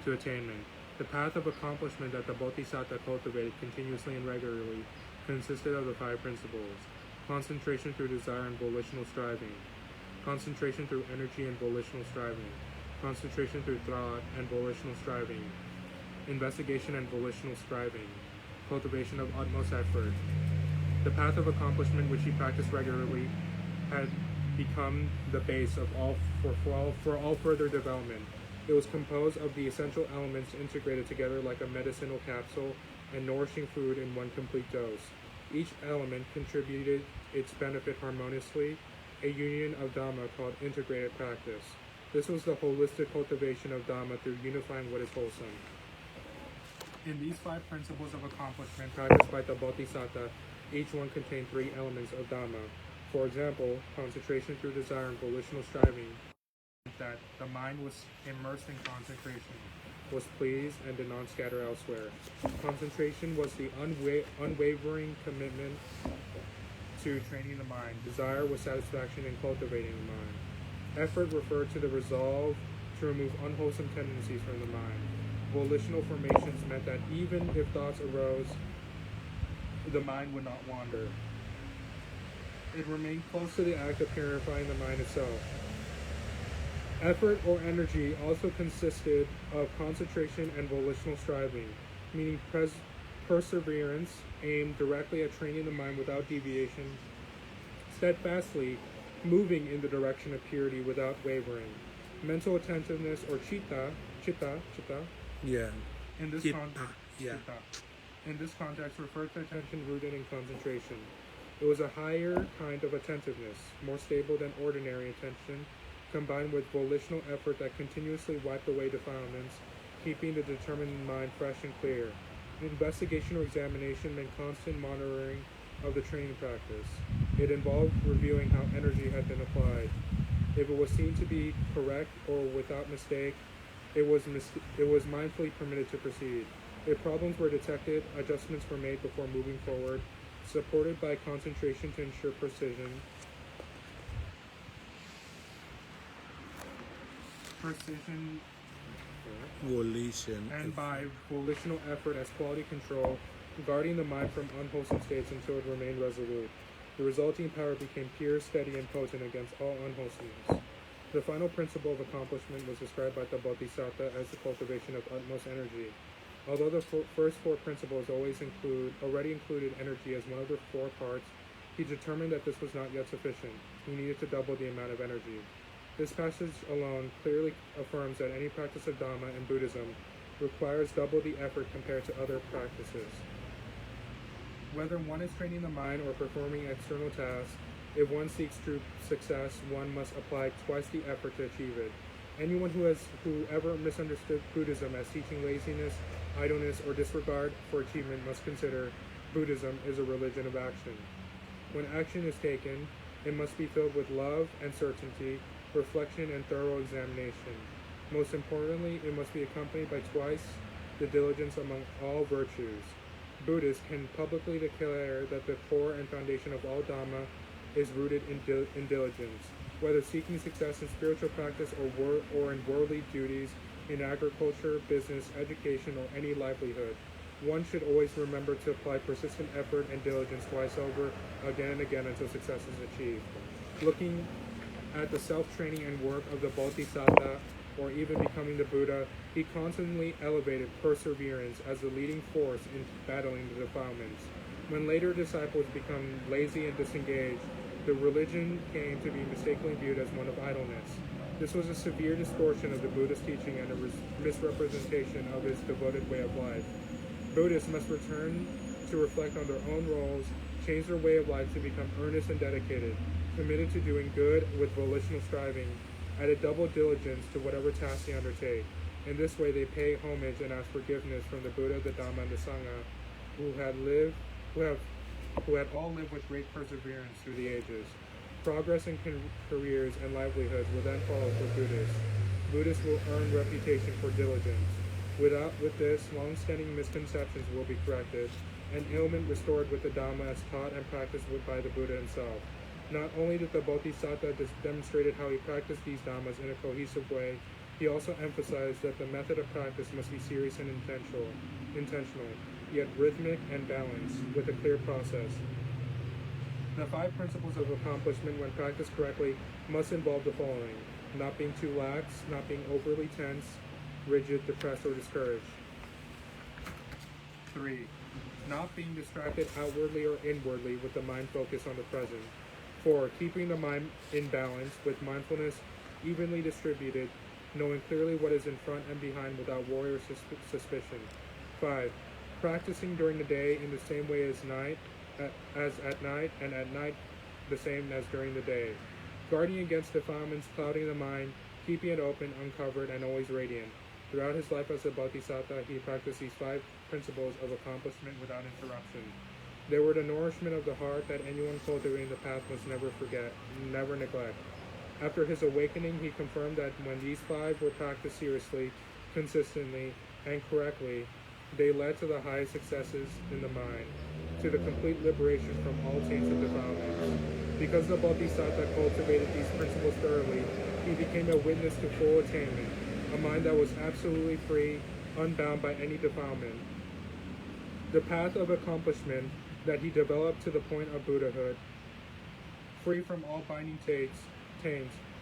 to attainment. The path of accomplishment that the Bodhisatta cultivated continuously and regularly consisted of the 5 principles: concentration through desire and volitional striving, concentration through energy and volitional striving, concentration through thought and volitional striving, investigation and volitional striving, cultivation of utmost effort. The path of accomplishment, which he practiced regularly, had become the base of all further development. It was composed of the essential elements integrated together like a medicinal capsule and nourishing food in one complete dose. Each element contributed its benefit harmoniously, a union of Dhamma called integrated practice. This was the holistic cultivation of Dhamma through unifying what is wholesome. In these 5 principles of accomplishment practiced by the Bodhisatta, each one contained 3 elements of Dhamma. For example, concentration through desire and volitional striving, that the mind was immersed in concentration, was pleased, and did not scatter elsewhere. Concentration was the unwavering commitment to training the mind. Desire was satisfaction in cultivating the mind. Effort referred to the resolve to remove unwholesome tendencies from the mind. Volitional formations meant that even if thoughts arose, the mind would not wander. It remained close to the act of purifying the mind itself. Effort or energy also consisted of concentration and volitional striving, meaning perseverance aimed directly at training the mind without deviation, steadfastly moving in the direction of purity without wavering. Mental attentiveness, or chitta. Yeah. In this Yeah. In this context, referred to attention rooted in concentration. It was a higher kind of attentiveness, more stable than ordinary attention, combined with volitional effort that continuously wiped away defilements, keeping the determined mind fresh and clear. Investigation or examination meant constant monitoring of the training practice. It involved reviewing how energy had been applied. If it was seen to be correct or without mistake, it was mindfully permitted to proceed. If problems were detected, adjustments were made before moving forward, supported by concentration to ensure precision, Volition. and by volitional effort as quality control, guarding the mind from unwholesome states until it remained resolute. The resulting power became pure, steady, and potent against all unwholesomeness. The final principle of accomplishment was described by the Bodhisatta as the cultivation of utmost energy. Although the first 4 principles already included energy as one of the 4 parts, he determined that this was not yet sufficient. He needed to double the amount of energy. This passage alone clearly affirms that any practice of Dhamma in Buddhism requires double the effort compared to other practices. Whether one is training the mind or performing external tasks, if one seeks true success, one must apply twice the effort to achieve it. Anyone who ever misunderstood Buddhism as teaching laziness, idleness, or disregard for achievement must consider Buddhism is a religion of action. When action is taken, it must be filled with love and certainty, reflection and thorough examination. Most importantly, it must be accompanied by twice the diligence among all virtues. Buddhists can publicly declare that the core and foundation of all Dhamma is rooted in diligence. Whether seeking success in spiritual practice or in worldly duties, in agriculture, business, education, or any livelihood, one should always remember to apply persistent effort and diligence twice over, again and again, until success is achieved. Looking at the self-training and work of the Bodhisatta, or even becoming the Buddha, he constantly elevated perseverance as the leading force in battling the defilements. When later disciples become lazy and disengaged, the religion came to be mistakenly viewed as one of idleness. This was a severe distortion of the Buddhist teaching and a misrepresentation of his devoted way of life. Buddhists must return to reflect on their own roles, change their way of life to become earnest and dedicated, committed to doing good with volitional striving, added double diligence to whatever task they undertake. In this way, they pay homage and ask forgiveness from the Buddha, the Dhamma, and the Sangha, who have who had all lived with great perseverance through the ages. Progress in careers and livelihoods will then follow for Buddhists. Buddhists will earn reputation for diligence. With this, long-standing misconceptions will be corrected, and ailment restored with the Dhamma as taught and practiced by the Buddha himself. Not only did the Bodhisatta demonstrated how he practiced these Dhammas in a cohesive way, he also emphasized that the method of practice must be serious and intentional, yet rhythmic and balanced, with a clear process. The 5 principles of accomplishment, when practiced correctly, must involve the following: not being too lax, not being overly tense, rigid, depressed, or discouraged. 3. Not being distracted outwardly or inwardly with the mind focused on the present. 4. Keeping the mind in balance with mindfulness evenly distributed, knowing clearly what is in front and behind without worry or suspicion. 5. Practicing during the day in the same way as at night, and at night the same as during the day. Guarding against defilements, clouding the mind, keeping it open, uncovered, and always radiant. Throughout his life as a Bodhisatta, he practiced these 5 principles of accomplishment without interruption. They were the nourishment of the heart that anyone cultivating the path must never forget, never neglect. After his awakening, he confirmed that when these 5 were practiced seriously, consistently, and correctly, they led to the highest successes in the mind, to the complete liberation from all taints of defilements. Because the Bodhisatta cultivated these principles thoroughly, he became a witness to full attainment, a mind that was absolutely free, unbound by any defilement. The path of accomplishment that he developed to the point of Buddhahood, free from all binding taints,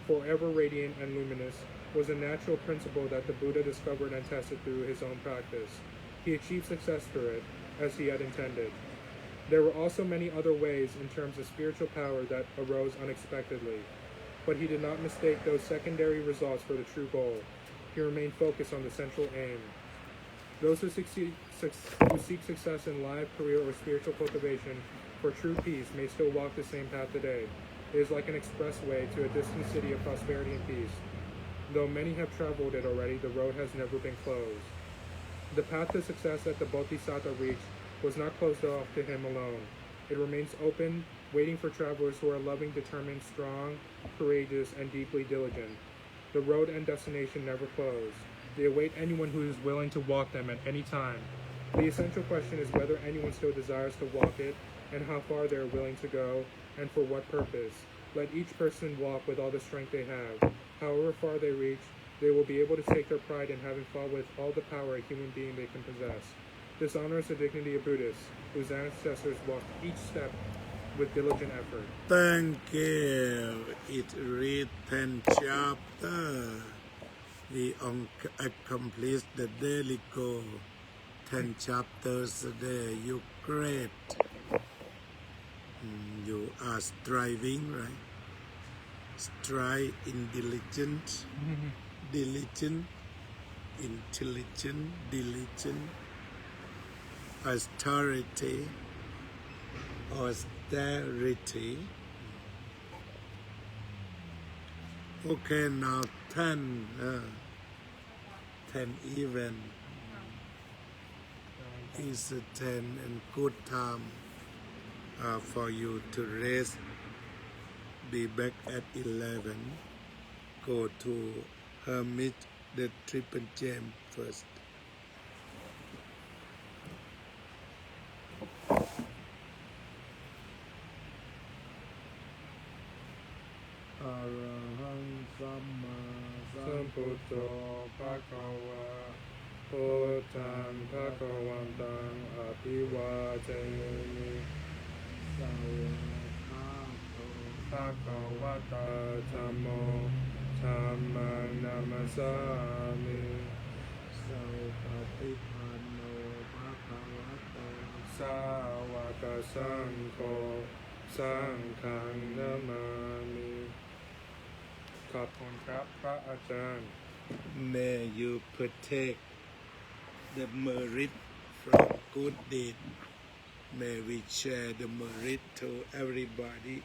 forever radiant and luminous, was a natural principle that the Buddha discovered and tested through his own practice. He achieved success through it, as he had intended. There were also many other ways in terms of spiritual power that arose unexpectedly, but he did not mistake those secondary results for the true goal. He remained focused on the central aim. Those who seek success in life, career, or spiritual cultivation for true peace may still walk the same path today. It is like an expressway to a distant city of prosperity and peace. Though many have traveled it already, the road has never been closed. The path to success that the Bodhisatta reached was not closed off to him alone. It remains open, waiting for travelers who are loving, determined, strong, courageous, and deeply diligent. The road and destination never close. They await anyone who is willing to walk them at any time. The essential question is whether anyone still desires to walk it, and how far they are willing to go, and for what purpose. Let each person walk with all the strength they have. However far they reach, they will be able to take their pride in having fought with all the power a human being they can possess. This honors the dignity of Buddhists, whose ancestors walked each step with diligent effort. Thank you. It read 10 chapters. We accomplished the daily goal. 10 chapters a day. You great. You are striving, right? Strive in diligent, diligent, intelligent, diligent, austerity, austerity. Okay, now 10 even is a 10 and good time for you to rest. Be back at 11. Go to Hermit, the Triple Gem first. Arahant Samma Sambuddho Bhagava Buddham Bhagavantam Abhivajayami Bhagavata Dhammo Dhammang Namasami Saupatipanno Bhagavato Sāvaka Saṅkho Saṅghang Namami. ขอบคุณครับพระอาจารย์ May you protect the merit from good deed. May we share the merit to everybody.